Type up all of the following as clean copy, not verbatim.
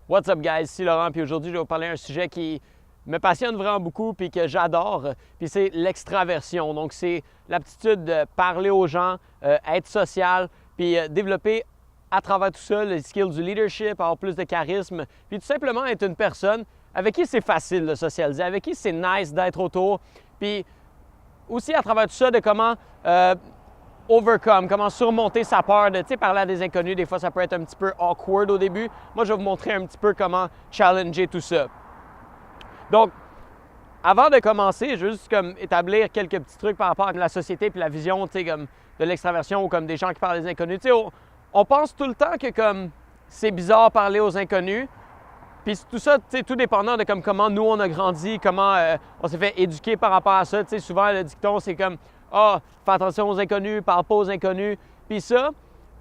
What's up guys, c'est Laurent, puis aujourd'hui je vais vous parler d'un sujet qui me passionne vraiment beaucoup puis que j'adore, puis c'est l'extraversion. Donc c'est l'aptitude de parler aux gens, être social, puis développer à travers tout ça les skills du leadership, avoir plus de charisme, puis tout simplement être une personne avec qui c'est facile de socialiser, avec qui c'est nice d'être autour, puis aussi à travers tout ça de comment comment surmonter sa peur de parler à des inconnus. Des fois, ça peut être un petit peu awkward au début. Moi, je vais vous montrer un petit peu comment challenger tout ça. Donc, avant de commencer, juste comme établir quelques petits trucs par rapport à la société puis la vision comme de l'extraversion ou comme des gens qui parlent à des inconnus. On pense tout le temps que comme c'est bizarre parler aux inconnus. Puis tout ça, tout dépendant de comment nous on a grandi, comment on s'est fait éduquer par rapport à ça. Souvent, le dicton, c'est comme fais attention aux inconnus, parle pas aux inconnus. Puis ça,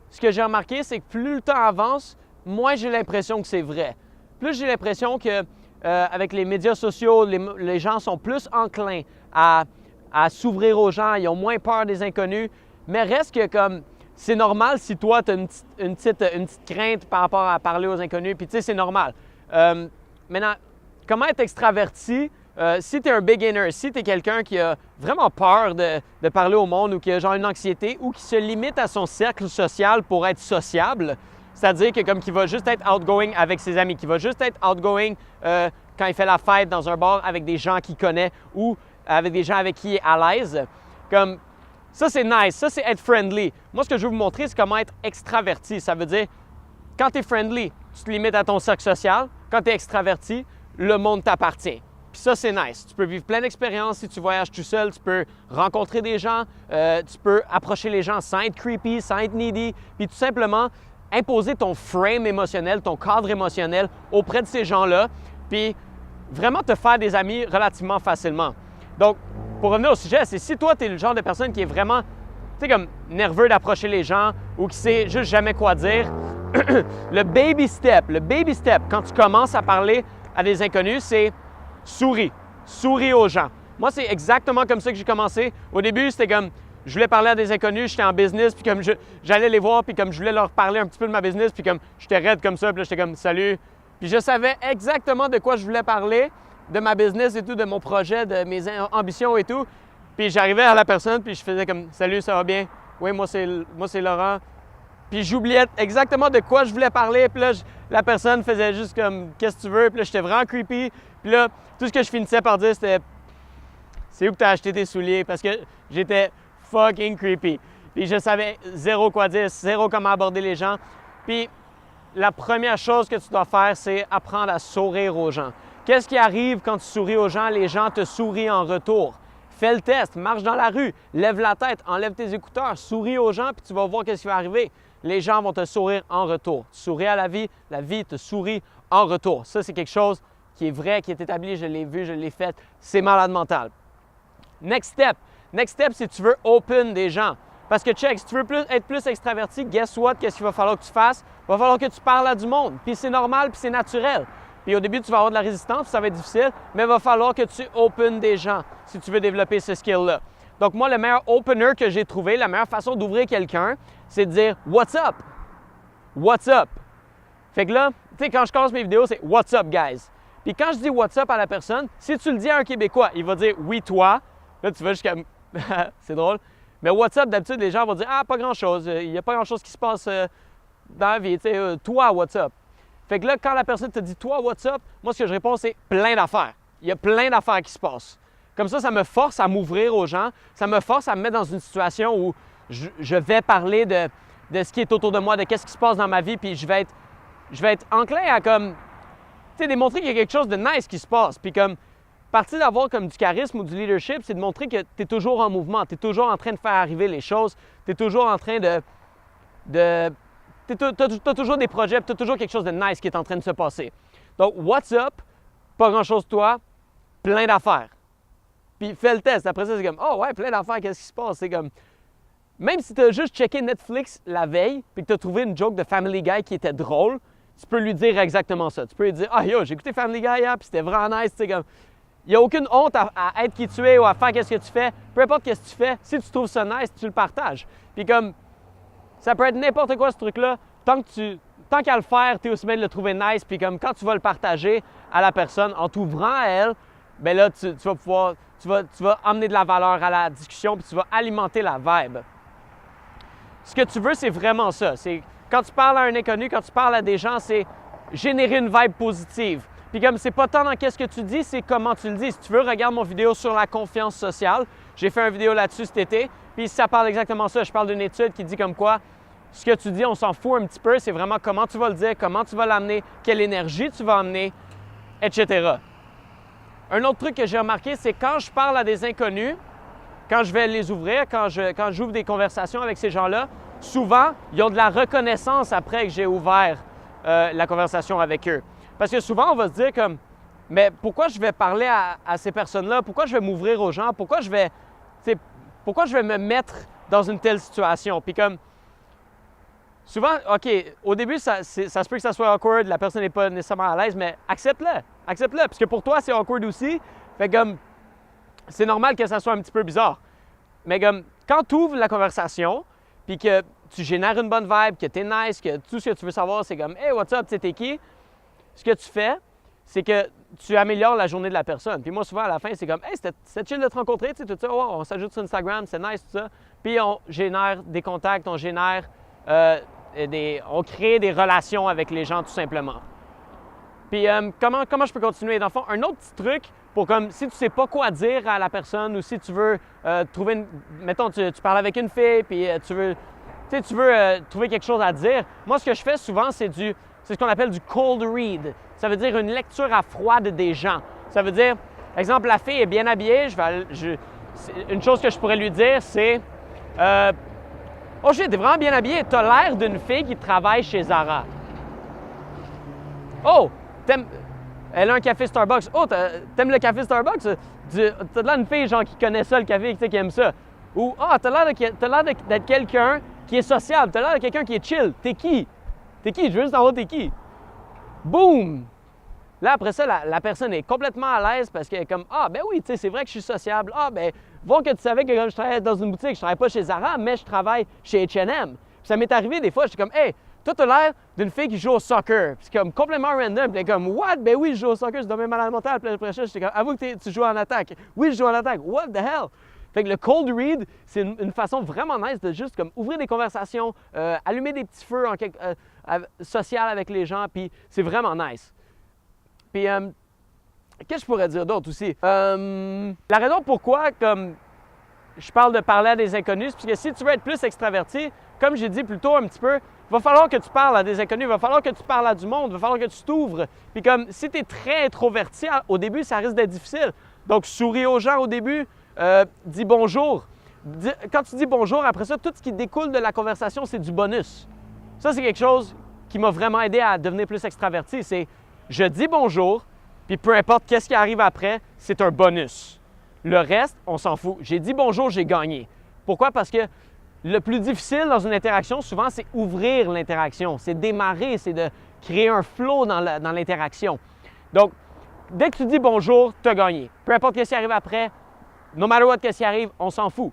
ce que j'ai remarqué, c'est que plus le temps avance, moins j'ai l'impression que c'est vrai. Plus j'ai l'impression que avec les médias sociaux, les gens sont plus enclins à s'ouvrir aux gens, ils ont moins peur des inconnus. Mais reste que comme c'est normal si toi, tu as une petite crainte par rapport à parler aux inconnus, puis c'est normal. Maintenant, comment être extraverti? Si tu es un beginner, si tu es quelqu'un qui a vraiment peur de parler au monde ou qui a genre une anxiété ou qui se limite à son cercle social pour être sociable, c'est-à-dire que comme qu'il va juste être outgoing avec ses amis, qu'il va juste être outgoing quand il fait la fête dans un bar avec des gens qu'il connaît ou avec des gens avec qui il est à l'aise, comme ça c'est nice, ça c'est être friendly. Moi ce que je veux vous montrer c'est comment être extraverti. Ça veut dire quand tu es friendly, tu te limites à ton cercle social. Quand tu es extraverti, le monde t'appartient. Puis ça, c'est nice. Tu peux vivre plein d'expériences si tu voyages tout seul. Tu peux rencontrer des gens. Tu peux approcher les gens sans être creepy, sans être needy. Puis tout simplement imposer ton frame émotionnel, ton cadre émotionnel auprès de ces gens-là. Puis vraiment te faire des amis relativement facilement. Donc, pour revenir au sujet, c'est si toi, tu es le genre de personne qui est vraiment, comme nerveux d'approcher les gens ou qui sait juste jamais quoi dire, le baby step, quand tu commences à parler à des inconnus, c'est souris. Souris aux gens. Moi, c'est exactement comme ça que j'ai commencé. Au début, c'était comme, je voulais parler à des inconnus, j'étais en business, puis comme j'allais les voir, puis comme je voulais leur parler un petit peu de ma business, puis comme j'étais raide comme ça, puis là, j'étais comme, salut. Puis je savais exactement de quoi je voulais parler, de ma business et tout, de mon projet, de mes ambitions et tout. Puis j'arrivais à la personne, puis je faisais comme, salut, ça va bien? Oui, moi, c'est Laurent. Puis j'oubliais exactement de quoi je voulais parler. Puis là, la personne faisait juste comme « Qu'est-ce que tu veux? » Puis là, j'étais vraiment creepy. Puis là, tout ce que je finissais par dire, c'était « C'est où que tu as acheté tes souliers? » Parce que j'étais fucking creepy. Puis je savais zéro quoi dire, zéro comment aborder les gens. Puis la première chose que tu dois faire, c'est apprendre à sourire aux gens. Qu'est-ce qui arrive quand tu souris aux gens? Les gens te sourient en retour. Fais le test, marche dans la rue, lève la tête, enlève tes écouteurs, souris aux gens, puis tu vas voir qu'est-ce qui va arriver. Les gens vont te sourire en retour. Tu souris à la vie te sourit en retour. Ça, c'est quelque chose qui est vrai, qui est établi, je l'ai vu, je l'ai fait. C'est malade mental. Next step, si tu veux open des gens. Parce que check, si tu veux être plus extraverti, guess what? Qu'est-ce qu'il va falloir que tu fasses? Il va falloir que tu parles à du monde. Puis c'est normal, puis c'est naturel. Puis au début, tu vas avoir de la résistance, ça va être difficile, mais il va falloir que tu open des gens si tu veux développer ce skill-là. Donc moi, le meilleur opener que j'ai trouvé, la meilleure façon d'ouvrir quelqu'un, c'est de dire « What's up? What's up? » Fait que là, tu sais, quand je commence mes vidéos, c'est « What's up, guys? » Puis quand je dis « What's up » à la personne, si tu le dis à un Québécois, il va dire « Oui, toi. » Là, tu vas jusqu'à... c'est drôle. Mais « What's up? » D'habitude, les gens vont dire « Ah, pas grand-chose. Il n'y a pas grand-chose qui se passe dans la vie. Tu sais, toi, what's up? » Fait que là, quand la personne te dit « Toi, what's up? » Moi, ce que je réponds, c'est « Plein d'affaires. » Il y a plein d'affaires qui se passent. Comme ça me force à m'ouvrir aux gens. Ça me force à me mettre dans une situation où je vais parler de ce qui est autour de moi, de qu'est-ce qui se passe dans ma vie, puis je vais être enclin à comme, tu sais, démontrer qu'il y a quelque chose de nice qui se passe. Puis comme, partir d'avoir comme du charisme ou du leadership, c'est de montrer que tu es toujours en mouvement, tu es toujours en train de faire arriver les choses, tu es toujours en train tu as toujours des projets, tu as toujours quelque chose de nice qui est en train de se passer. Donc, what's up? Pas grand-chose toi, plein d'affaires. Puis fais le test. Après ça, c'est comme « Oh ouais, plein d'affaires, qu'est-ce qui se passe? » C'est comme... Même si tu as juste checké Netflix la veille puis que tu as trouvé une joke de Family Guy qui était drôle, tu peux lui dire exactement ça. Tu peux lui dire « Ah yo, j'ai écouté Family Guy hier, puis c'était vraiment nice. » Tu sais, comme... Il n'y a aucune honte à être qui tu es ou à faire qu'est-ce que tu fais. Peu importe qu'est-ce que tu fais, si tu trouves ça nice, tu le partages. Puis comme... Ça peut être n'importe quoi ce truc-là, tant que tu tant qu'à le faire, tu es aussi bien de le trouver nice. Puis comme quand tu vas le partager à la personne, en t'ouvrant à elle, bien là, tu vas pouvoir, tu vas amener de la valeur à la discussion, puis tu vas alimenter la vibe. Ce que tu veux, c'est vraiment ça. C'est quand tu parles à un inconnu, quand tu parles à des gens, c'est générer une vibe positive. Puis comme c'est pas tant dans qu'est-ce que tu dis, c'est comment tu le dis. Si tu veux, regarde mon vidéo sur la confiance sociale. J'ai fait une vidéo là-dessus cet été. Puis ça parle exactement ça. Je parle d'une étude qui dit comme quoi ce que tu dis, on s'en fout un petit peu. C'est vraiment comment tu vas le dire, comment tu vas l'amener, quelle énergie tu vas amener, etc. Un autre truc que j'ai remarqué, c'est quand je parle à des inconnus, quand je vais les ouvrir, quand j'ouvre des conversations avec ces gens-là, souvent, ils ont de la reconnaissance après que j'ai ouvert la conversation avec eux. Parce que souvent, on va se dire comme, mais pourquoi je vais parler à ces personnes-là? Pourquoi je vais m'ouvrir aux gens? Pourquoi je vais me mettre dans une telle situation? Puis comme, souvent, OK, au début, ça se peut que ça soit awkward, la personne n'est pas nécessairement à l'aise, mais accepte-le. Accepte-le, parce que pour toi, c'est awkward aussi. Fait comme, c'est normal que ça soit un petit peu bizarre. Mais comme, quand tu ouvres la conversation, puis que tu génères une bonne vibe, que tu es nice, que tout ce que tu veux savoir, c'est comme, hey, what's up, tu sais, t'es qui? Ce que tu fais, c'est que tu améliores la journée de la personne. Puis moi, souvent, à la fin, c'est comme, hey, c'était chill de te rencontrer, tu sais, tout ça, oh, on s'ajoute sur Instagram, c'est nice, tout ça. Puis on génère des contacts, on génère on crée des relations avec les gens, tout simplement. Puis comment je peux continuer? Dans le fond, un autre petit truc pour comme si tu sais pas quoi dire à la personne ou si tu veux trouver mettons, tu parles avec une fille puis tu veux trouver quelque chose à dire. Moi, ce que je fais souvent, c'est ce qu'on appelle du cold read. Ça veut dire une lecture à froide des gens. Ça veut dire, par exemple, la fille est bien habillée. Une chose que je pourrais lui dire, c'est oh shit, t'es vraiment bien habillée. T'as l'air d'une fille qui travaille chez Zara. Oh, elle a un café Starbucks. Oh, t'aimes le café Starbucks? T'as l'air d'une fille genre, qui connaît ça, le café, qui aime ça. Ou, t'as l'air d'être quelqu'un qui est sociable. T'as l'air de quelqu'un qui est chill. T'es qui? T'es qui? Je veux juste savoir t'es qui. Boum! Là, après ça, la personne est complètement à l'aise parce qu'elle est comme, ben oui, tu sais, c'est vrai que je suis sociable. Ben, voir que tu savais que comme je travaille dans une boutique, je travaille pas chez Zara, mais je travaille chez H&M. Puis ça m'est arrivé des fois, je suis comme, hey, toi, t'as l'air d'une fille qui joue au soccer. Puis c'est comme complètement random. Puis elle est comme, what? Ben oui, je joue au soccer, je dois même malade mental. Puis après ça, j'étais comme, avoue que tu joues en attaque. Oui, je joue en attaque. What the hell? Fait que le cold read, c'est une façon vraiment nice de juste comme ouvrir des conversations, allumer des petits feux social avec les gens, puis c'est vraiment nice. Puis, qu'est-ce que je pourrais dire d'autre aussi? La raison pourquoi, comme je parle de parler à des inconnus, c'est parce que si tu veux être plus extraverti, comme j'ai dit plus tôt un petit peu, il va falloir que tu parles à des inconnus, il va falloir que tu parles à du monde, il va falloir que tu t'ouvres. Puis comme si tu es très introverti, au début, ça risque d'être difficile. Donc, souris aux gens au début, dis bonjour. Quand tu dis bonjour, après ça, tout ce qui découle de la conversation, c'est du bonus. Ça, c'est quelque chose qui m'a vraiment aidé à devenir plus extraverti. C'est je dis bonjour, puis peu importe qu'est-ce qui arrive après, c'est un bonus. Le reste, on s'en fout. J'ai dit bonjour, j'ai gagné. Pourquoi? Parce que le plus difficile dans une interaction, souvent, c'est ouvrir l'interaction. C'est démarrer, c'est de créer un flow dans l'interaction. Donc, dès que tu dis bonjour, tu as gagné. Peu importe ce qui arrive après, no matter what, qu'est-ce qui arrive, on s'en fout.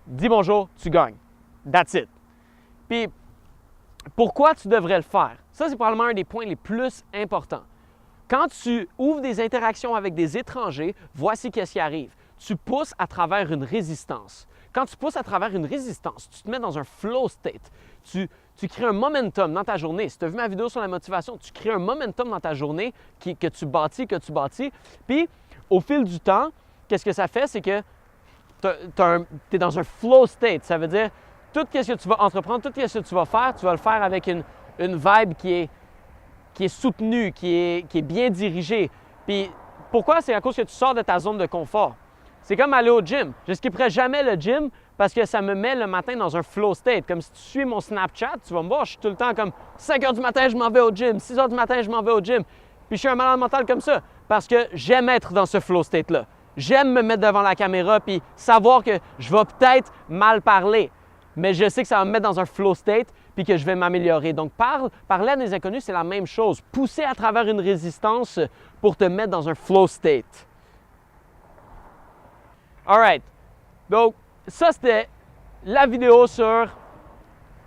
Dis bonjour, tu gagnes. That's it. Puis, pourquoi tu devrais le faire? Ça, c'est probablement un des points les plus importants. Quand tu ouvres des interactions avec des étrangers, voici qu'est-ce qui arrive. Tu pousses à travers une résistance. Quand tu pousses à travers une résistance, tu te mets dans un flow state. Tu crées un momentum dans ta journée. Si tu as vu ma vidéo sur la motivation, tu crées un momentum dans ta journée que tu bâtis. Puis, au fil du temps, qu'est-ce que ça fait? C'est que tu es dans un flow state. Ça veut dire, tout ce que tu vas entreprendre, tout ce que tu vas le faire avec une vibe qui est soutenue, qui est bien dirigée. Puis, pourquoi? C'est à cause que tu sors de ta zone de confort. C'est comme aller au gym. Je ne skipperai jamais le gym parce que ça me met le matin dans un flow state. Comme si tu suis mon Snapchat, tu vas me voir, je suis tout le temps comme 5 h du matin, je m'en vais au gym. 6 h du matin, je m'en vais au gym. Puis je suis un malade mental comme ça parce que j'aime être dans ce flow state-là. J'aime me mettre devant la caméra puis savoir que je vais peut-être mal parler, mais je sais que ça va me mettre dans un flow state puis que je vais m'améliorer. Donc, parler à des inconnus, c'est la même chose. Pousser à travers une résistance pour te mettre dans un flow state. All right. Donc, ça, c'était la vidéo sur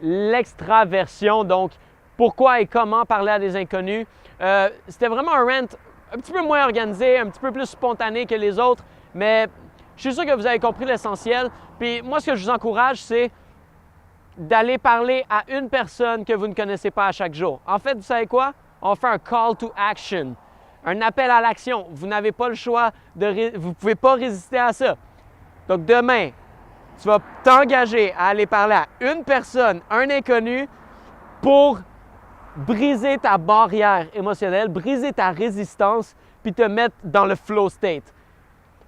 l'extraversion. Donc, pourquoi et comment parler à des inconnus. C'était vraiment un rant un petit peu moins organisé, un petit peu plus spontané que les autres, mais je suis sûr que vous avez compris l'essentiel. Puis moi, ce que je vous encourage, c'est d'aller parler à une personne que vous ne connaissez pas à chaque jour. En fait, vous savez quoi? On fait un call to action, un appel à l'action. Vous n'avez pas le choix, vous ne pouvez pas résister à ça. Donc demain, tu vas t'engager à aller parler à une personne, un inconnu, pour briser ta barrière émotionnelle, briser ta résistance, puis te mettre dans le flow state.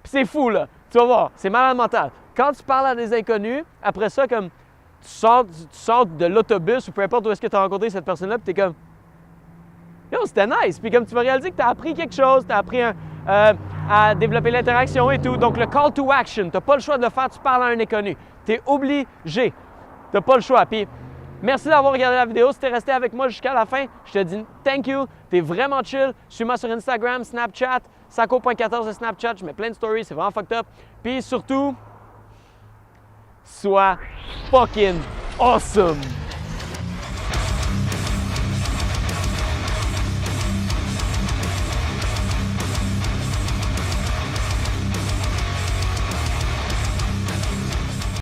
Puis c'est fou, là. Tu vas voir, c'est malade mental. Quand tu parles à des inconnus, après ça, comme tu sors de l'autobus ou peu importe où est-ce que tu as rencontré cette personne-là, puis tu es comme yo, c'était nice. Puis comme tu vas réaliser que tu as appris quelque chose, tu as appris à développer l'interaction et tout. Donc le call to action, tu n'as pas le choix de le faire, tu parles à un inconnu. Tu es obligé. Tu n'as pas le choix. Puis merci d'avoir regardé la vidéo. Si tu es resté avec moi jusqu'à la fin, je te dis thank you. Tu es vraiment chill. Suis-moi sur Instagram, Snapchat, Sako.14 de Snapchat. Je mets plein de stories, c'est vraiment fucked up. Puis surtout, sois fucking awesome!